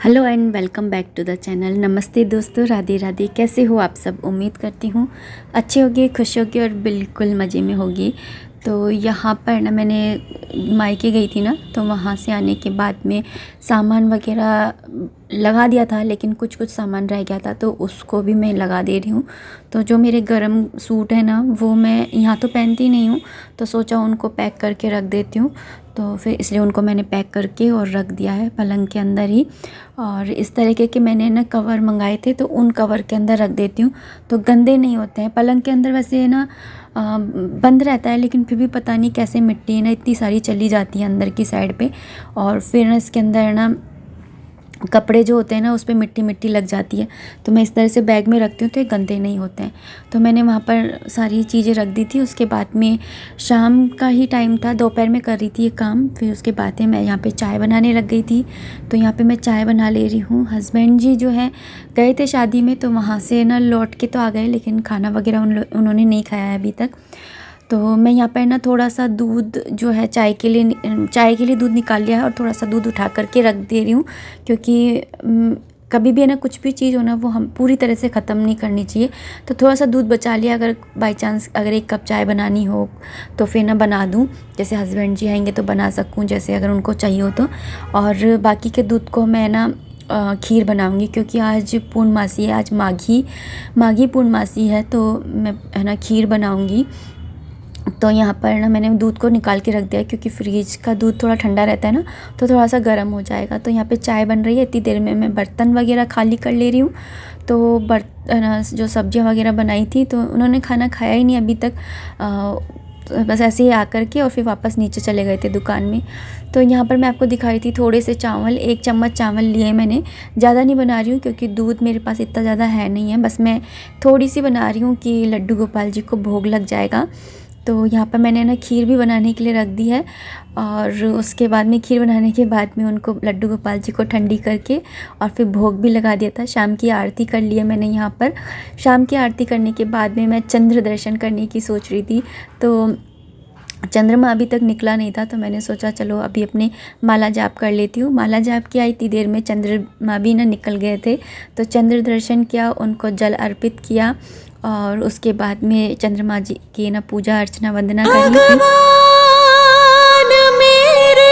Hello and welcome back to the channel. नमस्ते दोस्तों, राधे राधे। कैसे हो आप सब? उम्मीद करती हूँ अच्छे होगे, खुश होगे और बिल्कुल मज़े में होगी। तो यहाँ पर ना मैंने मायके गई थी ना, तो वहाँ से आने के बाद में सामान वगैरह लगा दिया था, लेकिन कुछ कुछ सामान रह गया था तो उसको भी मैं लगा दे रही हूँ। तो जो मेरे गर्म सूट है ना, वो मैं यहाँ तो पहनती नहीं हूँ, तो सोचा उनको पैक करके रख देती हूँ। तो फिर इसलिए उनको मैंने पैक करके और रख दिया है पलंग के अंदर ही। और इस तरीके के मैंने ना कवर मंगाए थे, तो उन कवर के अंदर रख देती हूँ तो गंदे नहीं होते हैं। पलंग के अंदर वैसे ना बंद रहता है, लेकिन फिर भी पता नहीं कैसे मिट्टी ना इतनी सारी चली जाती है अंदर की साइड पे, और फिर ना इसके अंदर ना कपड़े जो होते हैं ना, उस पर मिट्टी मिट्टी लग जाती है। तो मैं इस तरह से बैग में रखती हूँ तो ये गंदे नहीं होते हैं। तो मैंने वहाँ पर सारी चीज़ें रख दी थी। उसके बाद में शाम का ही टाइम था, दोपहर में कर रही थी ये काम। फिर उसके बाद में मैं यहाँ पे चाय बनाने लग गई थी। तो यहाँ पे मैं चाय बना ले रही हूँ। हस्बैंड जी जो है गए थे शादी में, तो वहाँ से ना लौट के तो आ गए, लेकिन खाना वगैरह उन्होंने नहीं खाया है अभी तक। तो मैं यहाँ पर ना थोड़ा सा दूध जो है चाय के लिए दूध निकाल लिया है, और थोड़ा सा दूध उठा करके रख दे रही हूँ, क्योंकि कभी भी है ना, कुछ भी चीज़ हो ना, वो हम पूरी तरह से ख़त्म नहीं करनी चाहिए। तो थोड़ा सा दूध बचा लिया, अगर बाई चांस अगर 1 कप चाय बनानी हो तो फिर ना बना दूँ, जैसे हस्बैंड जी आएंगे तो बना सकूँ, जैसे अगर उनको चाहिए हो तो। और बाकी के दूध को मैं ना खीर बनाऊंगी, क्योंकि आज पूर्णमासी है, आज माघी पूर्णमासी है, तो मैं है ना खीर बनाऊंगी। तो यहाँ पर ना मैंने दूध को निकाल के रख दिया, क्योंकि फ्रिज का दूध थोड़ा ठंडा रहता है ना, तो थोड़ा सा गर्म हो जाएगा। तो यहाँ पे चाय बन रही है, इतनी देर में मैं बर्तन वगैरह खाली कर ले रही हूँ। तो जो सब्जियाँ वगैरह बनाई थी, तो उन्होंने खाना खाया ही नहीं अभी तक। तो बस ऐसे ही आकर के और फिर वापस नीचे चले गए थे दुकान में। तो यहाँ पर मैं आपको दिखाई थी थोड़े से चावल, 1 चम्मच चावल लिए मैंने। ज़्यादा नहीं बना रही हूँ, क्योंकि दूध मेरे पास इतना ज़्यादा है नहीं है, बस मैं थोड़ी सी बना रही हूँ कि लड्डू गोपाल जी को भोग लग जाएगा। तो यहाँ पर मैंने ना खीर भी बनाने के लिए रख दी है, और उसके बाद में खीर बनाने के बाद में उनको लड्डू गोपाल जी को ठंडी करके और फिर भोग भी लगा दिया था। शाम की आरती कर ली है मैंने यहाँ पर। शाम की आरती करने के बाद में मैं चंद्र दर्शन करने की सोच रही थी, तो चंद्रमा अभी तक निकला नहीं था, तो मैंने सोचा चलो अभी अपने माला जाप कर लेती हूँ। माला जाप किया, इतनी देर में चंद्रमा भी ना निकल गए थे। तो चंद्र दर्शन किया, उनको जल अर्पित किया, और उसके बाद में चंद्रमा जी की ना पूजा अर्चना वंदना कर ली थी। भगवान मेरे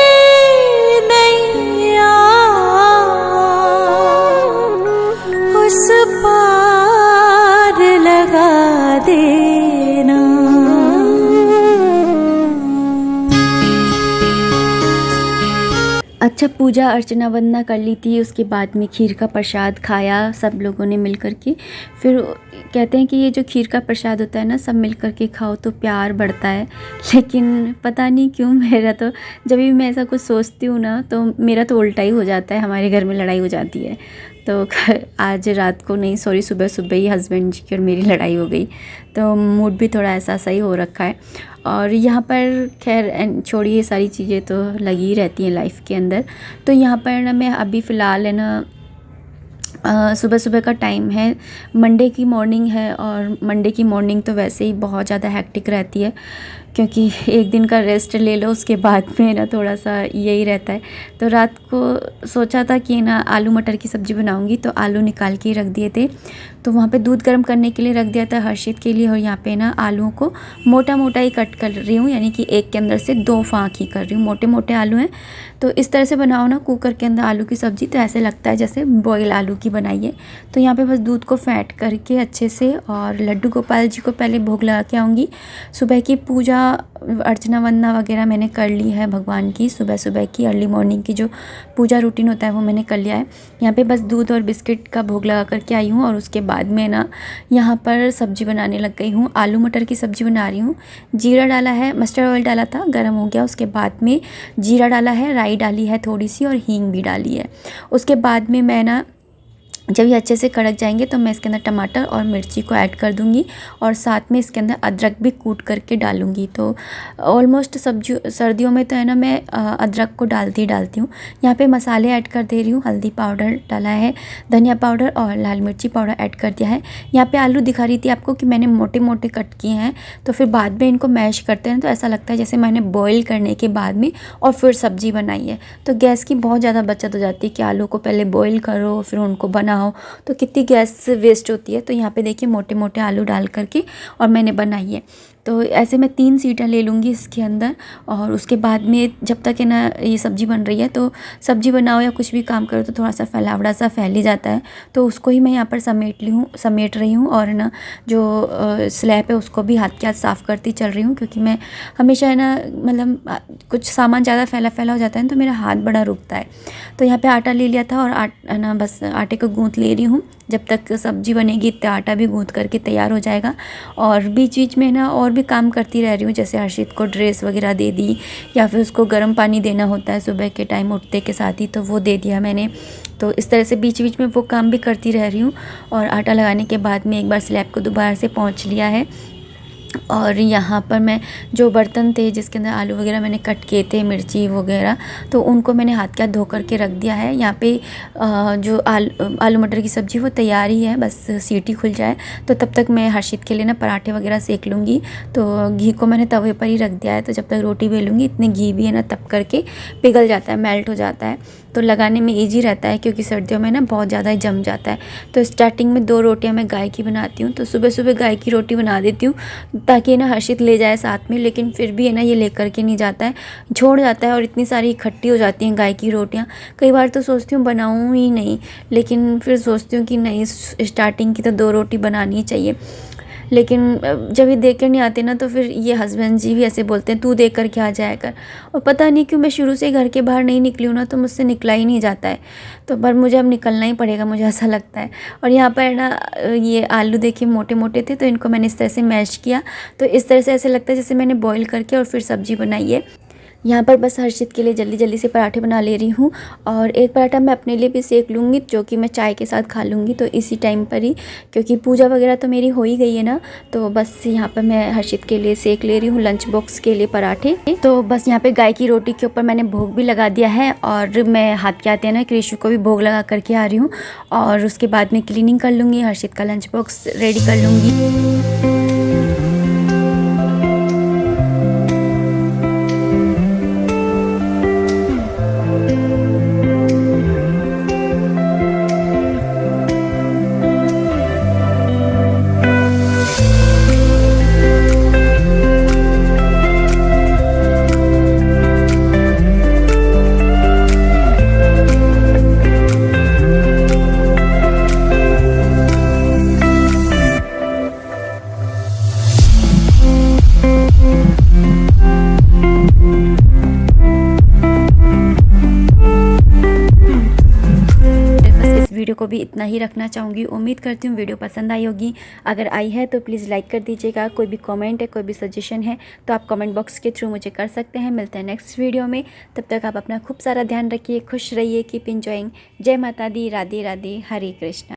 नैया उस पार लगा देना। अच्छा, पूजा अर्चना वंदना कर ली थी। उसके बाद में खीर का प्रसाद खाया सब लोगों ने मिल कर के। फिर कहते हैं कि ये जो खीर का प्रसाद होता है ना, सब मिल कर के खाओ तो प्यार बढ़ता है। लेकिन पता नहीं क्यों मेरा तो, जब भी मैं ऐसा कुछ सोचती हूँ ना, तो मेरा तो उल्टा ही हो जाता है, हमारे घर में लड़ाई हो जाती है। तो आज रात को नहीं, सॉरी, सुबह सुबह ही हस्बैंड जी की और मेरी लड़ाई हो गई। तो मूड भी थोड़ा ऐसा सही हो रखा है। और यहाँ पर खैर छोड़िए, ये सारी चीज़ें तो लगी ही रहती हैं लाइफ के अंदर। तो यहाँ पर ना मैं अभी फ़िलहाल है ना, सुबह सुबह का टाइम है, मंडे की मॉर्निंग है, और मंडे की मॉर्निंग तो वैसे ही बहुत ज़्यादा हैक्टिक रहती है, क्योंकि एक दिन का रेस्ट ले लो, उसके बाद में ना थोड़ा सा यही रहता है। तो रात को सोचा था कि ना आलू मटर की सब्ज़ी बनाऊंगी, तो आलू निकाल के रख दिए थे। तो वहाँ पे दूध गर्म करने के लिए रख दिया था हर्षित के लिए, और यहाँ पे ना आलूओं को मोटा मोटा ही कट कर रही हूँ, यानी कि एक के अंदर से 2 फाँक ही कर रही हूँ। मोटे मोटे आलू हैं, तो इस तरह से बनाओ ना कुकर के अंदर आलू की सब्ज़ी, तो ऐसे लगता है जैसे बॉयल आलू की बनाई है। तो यहाँ पे बस दूध को फैट करके अच्छे से, और लड्डू गोपाल जी को पहले भोग लगा के आऊँगी। सुबह की पूजा अर्चना वंदना वगैरह मैंने कर ली है भगवान की। सुबह सुबह की अर्ली मॉर्निंग की जो पूजा रूटीन होता है वो मैंने कर लिया है। यहाँ पे बस दूध और बिस्किट का भोग लगा करके आई हूँ, और उसके बाद में ना यहाँ पर सब्ज़ी बनाने लग गई हूँ। आलू मटर की सब्ज़ी बना रही हूँ। जीरा डाला है, मस्टर्ड ऑयल डाला था, गर्म हो गया, उसके बाद में जीरा डाला है, राई डाली है थोड़ी सी, और हींग भी डाली है। उसके बाद में मैं ना जब ये अच्छे से कड़क जाएंगे तो मैं इसके अंदर टमाटर और मिर्ची को ऐड कर दूंगी और साथ में इसके अंदर अदरक भी कूट करके डालूंगी। तो ऑलमोस्ट सर्दियों में तो है ना मैं अदरक को डालती हूँ। यहाँ पे मसाले ऐड कर दे रही हूँ। हल्दी पाउडर डाला है, धनिया पाउडर और लाल मिर्ची पाउडर ऐड कर दिया है। यहाँ पे आलू दिखा रही थी आपको कि मैंने मोटे मोटे कट किए हैं, तो फिर बाद में इनको मैश करते हैं तो ऐसा लगता है जैसे मैंने बॉईल करने के बाद में और फिर सब्ज़ी बनाई है। तो गैस की बहुत ज़्यादा बचत हो जाती है कि आलू को पहले बॉईल करो फिर उनको बनाओ, तो कितनी गैस वेस्ट होती है। तो यहाँ पे देखिए मोटे मोटे आलू डाल करके और मैंने बनाई है। तो ऐसे मैं 3 सीटियाँ ले लूँगी इसके अंदर और उसके बाद में जब तक है ना ये सब्ज़ी बन रही है, तो सब्ज़ी बनाओ या कुछ भी काम करो तो थोड़ा सा फैलावड़ा सा फैल ही जाता है। तो उसको ही मैं यहाँ पर समेट रही हूँ और ना जो स्लैब है उसको भी हाथ के हाथ साफ़ करती चल रही हूँ, क्योंकि मैं हमेशा है ना मतलब कुछ सामान ज़्यादा फैला हो जाता है तो मेरा हाथ बड़ा रुकता है। तो यहाँ पर आटा ले लिया था और ना बस आटे को गूँथ ले रही हूँ। जब तक सब्ज़ी बनेगी इतना आटा भी गूँथ करके तैयार हो जाएगा। और बीच बीच में ना और भी काम करती रह रही हूँ, जैसे हर्षित को ड्रेस वगैरह दे दी या फिर उसको गर्म पानी देना होता है सुबह के टाइम उठते के साथ ही, तो वो दे दिया मैंने। तो इस तरह से बीच बीच में वो काम भी करती रह रही हूँ। और आटा लगाने के बाद में एक बार स्लैब को दोबारा से पोंछ लिया है। और यहाँ पर मैं जो बर्तन थे जिसके अंदर आलू वगैरह मैंने कट किए थे, मिर्ची वगैरह, तो उनको मैंने हाथ के हाथ धो करके रख दिया है। यहाँ पे जो आलू मटर की सब्ज़ी वो तैयार ही है, बस सीटी खुल जाए तो तब तक मैं हर्षित के लिए ना पराठे वगैरह सेक लूँगी। तो घी को मैंने तवे पर ही रख दिया है, तो जब तक रोटी बेलूँगी इतने घी भी है ना तब करके पिघल जाता है, मेल्ट हो जाता है। तो लगाने में ईजी रहता है क्योंकि सर्दियों में ना बहुत ज़्यादा ही जम जाता है। तो स्टार्टिंग में 2 रोटियाँ मैं गाय की बनाती हूँ, तो सुबह सुबह गाय की रोटी बना देती हूँ ताकि ना हर्षित ले जाए साथ में, लेकिन फिर भी है ना ये लेकर के नहीं जाता है, छोड़ जाता है और इतनी सारी इकट्ठी हो जाती हैं गाय की रोटियाँ। कई बार तो सोचती हूँ बनाऊँ ही नहीं, लेकिन फिर सोचती हूँ कि नहीं स्टार्टिंग की तो 2 रोटी बनानी ही चाहिए। लेकिन जब ये देकर नहीं आते ना तो फिर ये हस्बैंड जी भी ऐसे बोलते हैं तू देकर कर क्या जाया कर। और पता नहीं क्यों मैं शुरू से घर के बाहर नहीं निकली हूँ ना, तो मुझसे निकला ही नहीं जाता है। तो पर मुझे अब निकलना ही पड़ेगा, मुझे ऐसा लगता है। और यहाँ पर ना ये आलू देखिए मोटे मोटे थे, तो इनको मैंने इस तरह से मैश किया, तो इस तरह से ऐसे लगता है जैसे मैंने बॉईल करके और फिर सब्ज़ी बनाई है। यहाँ पर बस हर्षित के लिए जल्दी जल्दी से पराठे बना ले रही हूँ और एक पराठा मैं अपने लिए भी सेक लूँगी जो कि मैं चाय के साथ खा लूँगी। तो इसी टाइम पर ही, क्योंकि पूजा वगैरह तो मेरी हो ही गई है ना, तो बस यहाँ पर मैं हर्षित के लिए सेक ले रही हूँ लंच बॉक्स के लिए पराठे। तो बस यहाँ पे गाय की रोटी के ऊपर मैंने भोग भी लगा दिया है और मैं हाथ के आते हैं ना कृषि को भी भोग लगा करके आ रही हूँ और उसके बाद में क्लीनिंग कर लूँगी, हर्षित का लंच बॉक्स रेडी कर लूँगी। वीडियो को भी इतना ही रखना चाहूँगी। उम्मीद करती हूँ वीडियो पसंद आई होगी। अगर आई है तो प्लीज़ लाइक कर दीजिएगा। कोई भी कमेंट है, कोई भी सजेशन है तो आप कमेंट बॉक्स के थ्रू मुझे कर सकते हैं। मिलते हैं नेक्स्ट वीडियो में, तब तक आप अपना खूब सारा ध्यान रखिए, खुश रहिए, कीप इंजॉइंग। जय माता दी, राधे राधे, हरे कृष्णा।